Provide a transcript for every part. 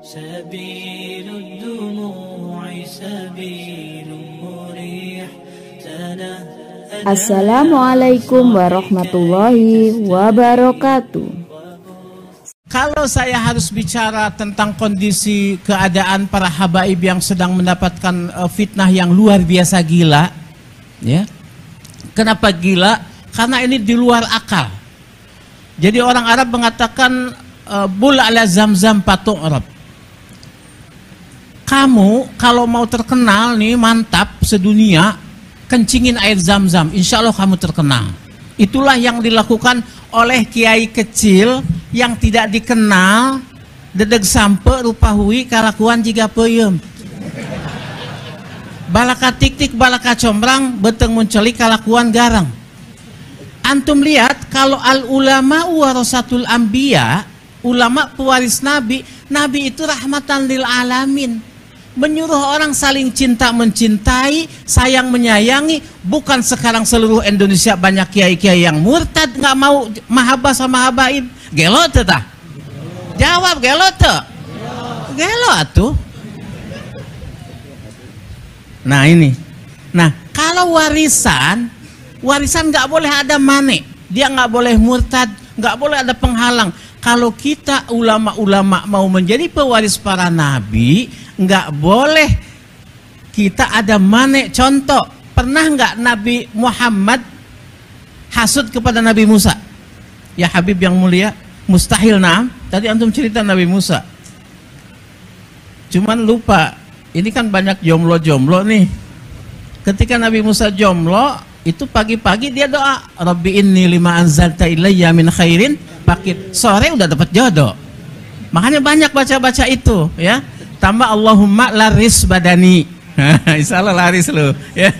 سبيل الدموع سبيل مريح. Assalamualaikum warahmatullahi wabarakatuh. Kalau saya harus bicara tentang kondisi keadaan para habaib yang sedang mendapatkan fitnah yang luar biasa gila, ya. Kenapa gila? Karena ini di luar akal. Jadi orang Arab mengatakan bul ala zamzam patung Arab. Kamu kalau mau terkenal nih mantap sedunia, kencingin air zam-zam, insya Allah kamu terkenal. Itulah yang dilakukan oleh kiai kecil yang tidak dikenal, dedeg sampe rupa hui kalakuan jika peyem. Balaka tik-tik balaka combrang beteng munculi kalakuan garang. Antum lihat kalau al ulama warasatul anbiya, ulama pewaris nabi, nabi itu rahmatan lil alamin. Menyuruh orang saling cinta mencintai, sayang menyayangi. Bukan sekarang seluruh Indonesia banyak kiai-kiai yang murtad, nggak mau mahabbah sama habaib. Gelo tah? Jawab gelo teh? Gelo atuh. Nah ini. Nah kalau warisan nggak boleh ada mane. Dia nggak boleh murtad, nggak boleh ada penghalang. Kalau kita ulama-ulama mau menjadi pewaris para nabi, nggak boleh kita ada mane. Contoh, pernah nggak Nabi Muhammad hasud kepada Nabi Musa? Ya Habib yang mulia, mustahil. Naam, tadi antum cerita Nabi Musa. Cuman lupa, ini kan banyak jomblo-jomblo nih. Ketika Nabi Musa jomblo, itu pagi-pagi dia doa, Rabbi inni lima anzalta ilayya min khairin, pakit sore udah dapat jodoh. Makanya banyak baca-baca itu, ya. Tambah Allahumma laris badani. Insya Allah laris lo, ya.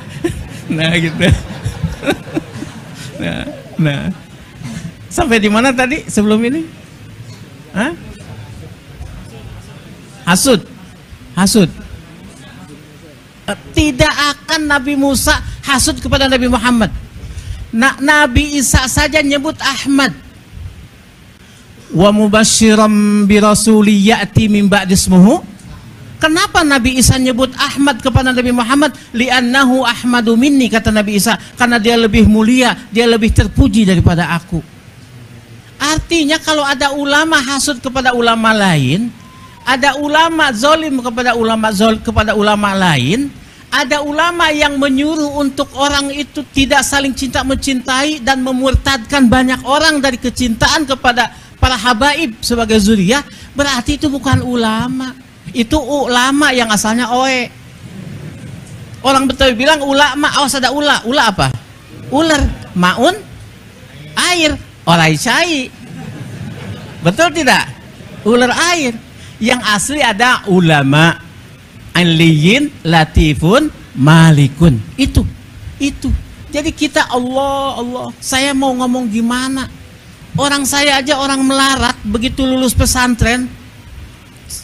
Nah gitu. Nah. Sampai di mana tadi sebelum ini? Hah? Hasud. Tidak akan Nabi Musa hasud kepada Nabi Muhammad. Nabi Isa saja nyebut Ahmad. Wa mubasyiram bi rasuli ya'ti min ba'di ismuhu. Kenapa Nabi Isa nyebut Ahmad kepada Nabi Muhammad? Li'annahu ahmadu minni, kata Nabi Isa, karena dia lebih mulia, dia lebih terpuji daripada aku. Artinya kalau ada ulama hasud kepada ulama lain, ada ulama zolim kepada ulama lain, ada ulama yang menyuruh untuk orang itu tidak saling cinta mencintai dan memurtadkan banyak orang dari kecintaan kepada para habaib sebagai zuriyah, berarti itu bukan ulama. Itu ulama yang asalnya oe. Orang Betawi bilang ulama, awas ada ula. Ula apa? Ular. Maun air, orai cai. Betul tidak? Ular air. Yang asli ada ulama, aliyin, latifun, malikun. Itu. Jadi kita Allah. Saya mau ngomong gimana? Orang saya aja orang melarat, begitu lulus pesantren,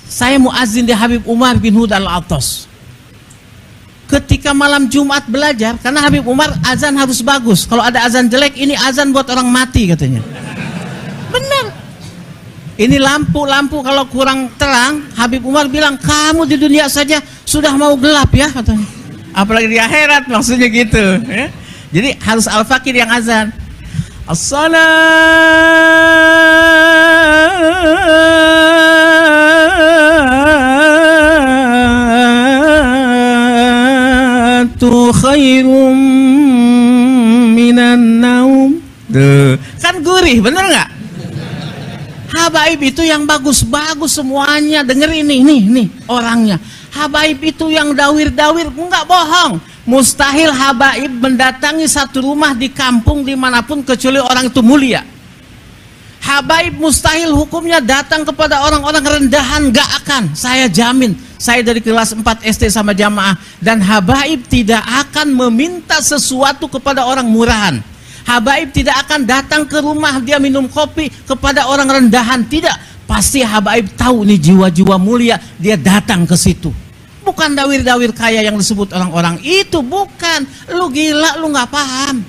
saya muazin di Habib Umar bin Hud Al-Attas. Ketika malam Jumat belajar, karena Habib Umar azan harus bagus. Kalau ada azan jelek, ini azan buat orang mati katanya. Benar. Ini lampu kalau kurang terang, Habib Umar bilang, kamu di dunia saja sudah mau gelap ya katanya. Apalagi di akhirat, maksudnya gitu. Ya? Jadi harus Al-Fakir yang azan. As-salatu khairum minan naum. Kan gurih, bener nggak? Habaib itu yang bagus-bagus semuanya. Denger ini, nih orangnya. Habaib itu yang dawir-dawir, enggak bohong. Mustahil habaib mendatangi satu rumah di kampung dimanapun kecuali orang itu mulia. Habaib mustahil hukumnya datang kepada orang-orang rendahan, enggak akan. Saya jamin, saya dari kelas 4 SD sama jamaah. Dan habaib tidak akan meminta sesuatu kepada orang murahan. Habaib tidak akan datang ke rumah dia minum kopi kepada orang rendahan. Tidak, pasti habaib tahu nih jiwa-jiwa mulia, dia datang ke situ. Bukan dawir-dawir kaya yang disebut orang-orang itu, bukan. Lu gila, lu nggak paham.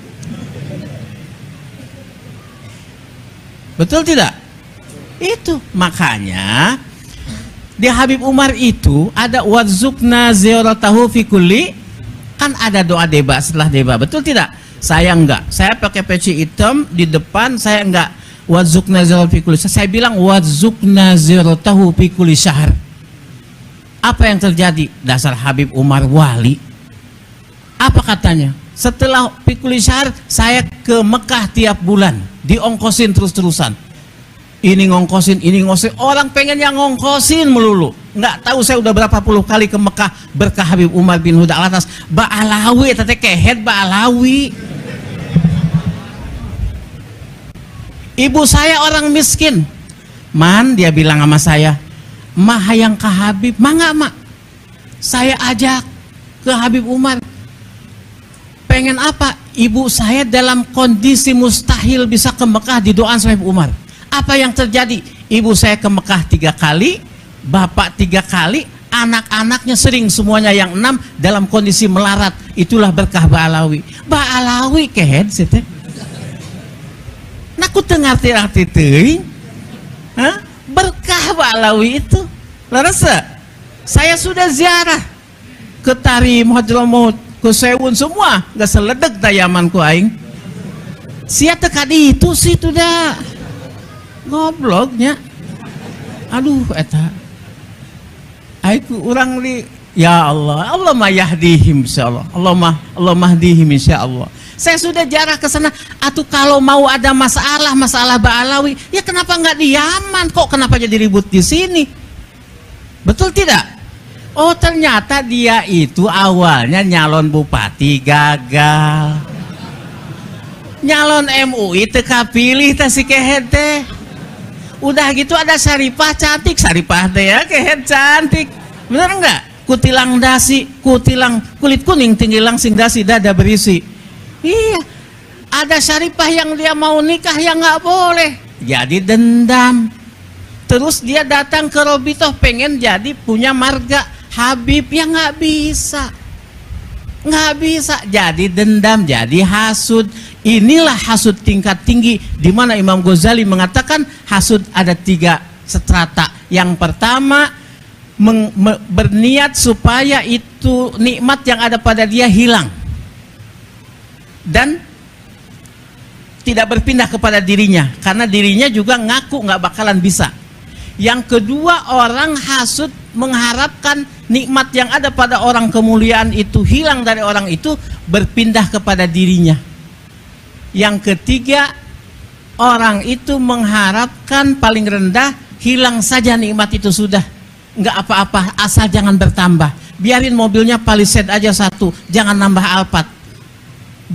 Betul tidak? Itu makanya Di Habib Umar itu ada wazukna ziyaratahu fi kulli, kan ada doa deba setelah deba, betul tidak? Saya enggak, saya pakai peci hitam di depan, saya enggak wazukna ziyaratahu fi kulli, saya bilang wazukna ziyaratahu fi kulli syahr. Apa yang terjadi? Dasar Habib Umar wali. Apa katanya? Setelah fi kulli syahr saya ke Mekah tiap bulan, diongkosin terus-terusan. Ini ngongkosin, ini ngongkosin. Orang pengen yang ngongkosin melulu. Nggak tahu saya udah berapa puluh kali ke Mekah berkah Habib Umar bin Huda Alatas. Ba'alawi, tete kehet Ba'alawi. Ibu saya orang miskin. Man, dia bilang sama saya, mah hayang ke Habib. Mangga mak, saya ajak ke Habib Umar. Pengen apa? Ibu saya dalam kondisi mustahil bisa ke Mekah, didoain sama Habib Umar. Apa yang terjadi? Ibu saya ke Mekah 3 kali, bapak 3 kali, anak-anaknya sering semuanya yang 6 dalam kondisi melarat. Itulah berkah Ba'alawi. Ba'alawi kehed situ. Nah, aku ngerti-ngerti teuing. Berkah Ba'alawi itu. Larasa, saya sudah ziarah ke Tarim, Hadramut, ke Sewun semua, gak seledek dayaman ku aing. Sia tekadi itu sih sudah. Ngobloknya, aduh eta aku orang li, ya Allah, Allah mah yahdihim insyaallah, Allah mahdihim insyaallah. Saya sudah jarah ke sana. Atuh kalau mau ada masalah Ba'alawi, ya kenapa nggak di Yaman, kok kenapa jadi ribut di sini? Betul tidak? Oh, ternyata dia itu awalnya nyalon bupati gagal, nyalon MUI teka pilih teh si kehet teh. Udah gitu ada Syarifah cantik, Syarifah teh ya kehet cantik, bener enggak? Kutilang dasi, kutilang kulit kuning tinggi langsing dasi dada berisi. Iya, ada Syarifah yang dia mau nikah yang nggak boleh, jadi dendam. Terus dia datang ke Robitoh pengen jadi punya marga Habib yang nggak bisa, jadi dendam, jadi hasud. Inilah hasud tingkat tinggi, di mana Imam Ghazali mengatakan hasud ada 3 strata. Yang pertama, berniat supaya itu nikmat yang ada pada dia hilang dan tidak berpindah kepada dirinya, karena dirinya juga ngaku nggak bakalan bisa. Yang kedua, orang hasud mengharapkan nikmat yang ada pada orang kemuliaan itu hilang dari orang itu, berpindah kepada dirinya. Yang ketiga, orang itu mengharapkan paling rendah hilang saja nikmat itu sudah, nggak apa-apa asal jangan bertambah, biarin mobilnya Palisade aja 1, jangan nambah Alphard.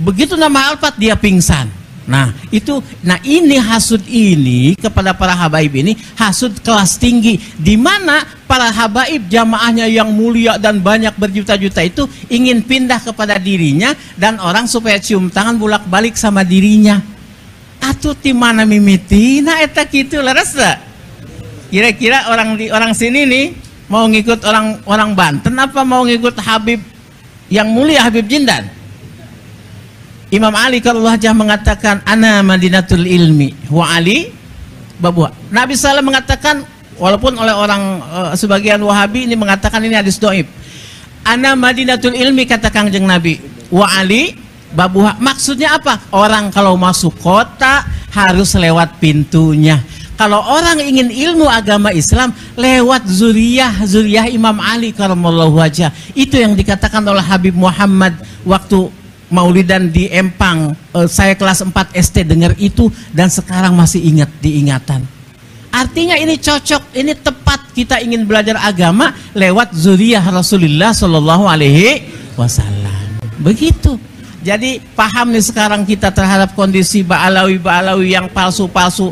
Begitu nambah Alphard dia pingsan. Nah itu, nah ini hasud ini kepada para habaib ini hasud kelas tinggi, di mana para habaib jamaahnya yang mulia dan banyak berjuta-juta itu ingin pindah kepada dirinya dan orang supaya cium tangan bolak-balik sama dirinya. Atuh ti mana mimitina eta kitu larasa. Kira-kira orang sini nih mau ngikut orang Banten apa mau ngikut Habib yang mulia Habib Jindan? Imam Ali kalau wajah mengatakan ana madinatul ilmi wa Ali babuha. Nabi SAW mengatakan, walaupun oleh orang sebagian Wahabi ini mengatakan ini hadis dhaif. Ana madinatul ilmi kata Kangjeng Nabi, wa Ali babuha. Maksudnya apa? Orang kalau masuk kota harus lewat pintunya. Kalau orang ingin ilmu agama Islam lewat zuriyah Imam Ali karamallahu wajah. Itu yang dikatakan oleh Habib Muhammad waktu Maulidan di Empang. Saya kelas 4 SD dengar itu dan sekarang masih ingat diingatan. Artinya ini cocok, ini tepat kita ingin belajar agama lewat zuriyah Rasulullah Shallallahu Alaihi Wasallam. Begitu. Jadi paham nih sekarang kita terhadap kondisi Ba'alawi yang palsu-palsu.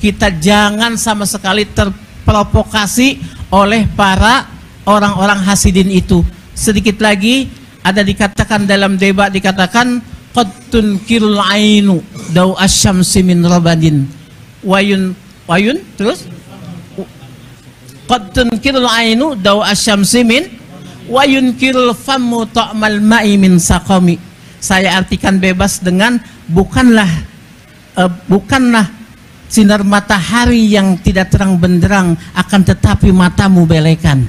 Kita jangan sama sekali terprovokasi oleh para orang-orang hasidin itu. Sedikit lagi ada dikatakan dalam debat, dikatakan qad tunkirul ainu daw asyamsi min rabadin wayun terus qad tunkirul ainu daw asyamsi min wayunkirul famu ta'mal ma'i min saqami. Saya artikan bebas dengan bukanlah sinar matahari yang tidak terang benderang, akan tetapi matamu belekan.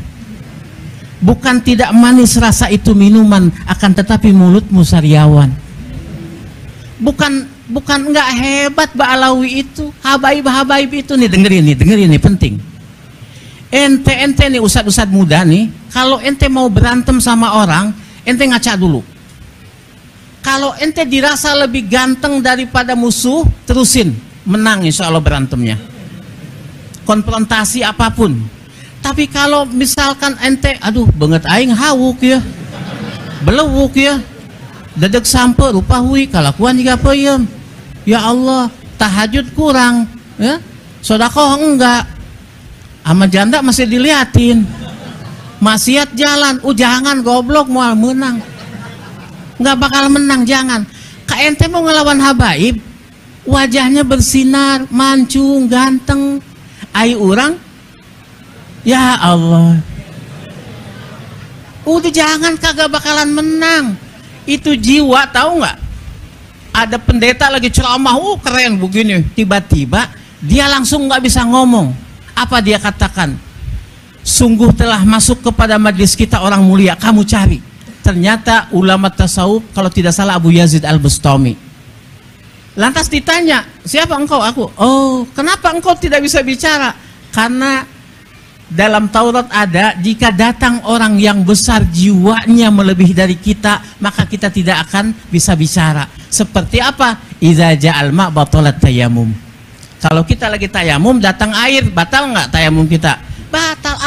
Bukan tidak manis rasa itu minuman, akan tetapi mulutmu sariawan. Bukan enggak hebat Ba'alawi itu, habaib itu nih, dengerin nih penting. Ente nih ustad muda nih, kalau ente mau berantem sama orang, ente ngaca dulu. Kalau ente dirasa lebih ganteng daripada musuh, terusin, menang insya Allah berantemnya. Konfrontasi apapun. Tapi kalau misalkan ente, aduh banget aing hawuk ya, belewuk ya, dedek sampe rupa hui kalakuan juga peyem. Ya Allah, tahajud kurang, ya, sodakoh enggak, sama janda masih diliatin, maksiat jalan, jangan goblok mau menang, nggak bakal menang, jangan. Ka ente mau ngelawan habaib, wajahnya bersinar, mancung, ganteng, ai urang, ya Allah, udah jangan, kagak bakalan menang. Itu jiwa, tahu nggak? Ada pendeta lagi ceramah, keren begini, tiba-tiba dia langsung nggak bisa ngomong. Apa dia katakan? Sungguh telah masuk kepada majlis kita orang mulia, kamu cari. Ternyata ulama tasawuf, kalau tidak salah Abu Yazid Al-Bustami. Lantas ditanya, siapa engkau? Aku. Oh, kenapa engkau tidak bisa bicara? Karena dalam Taurat ada, jika datang orang yang besar jiwanya melebihi dari kita, maka kita tidak akan bisa bicara. Seperti apa? Idza ja'al ma' batalat tayammum. Kalau kita lagi tayamum, datang air, batal nggak tayamum kita? Batal.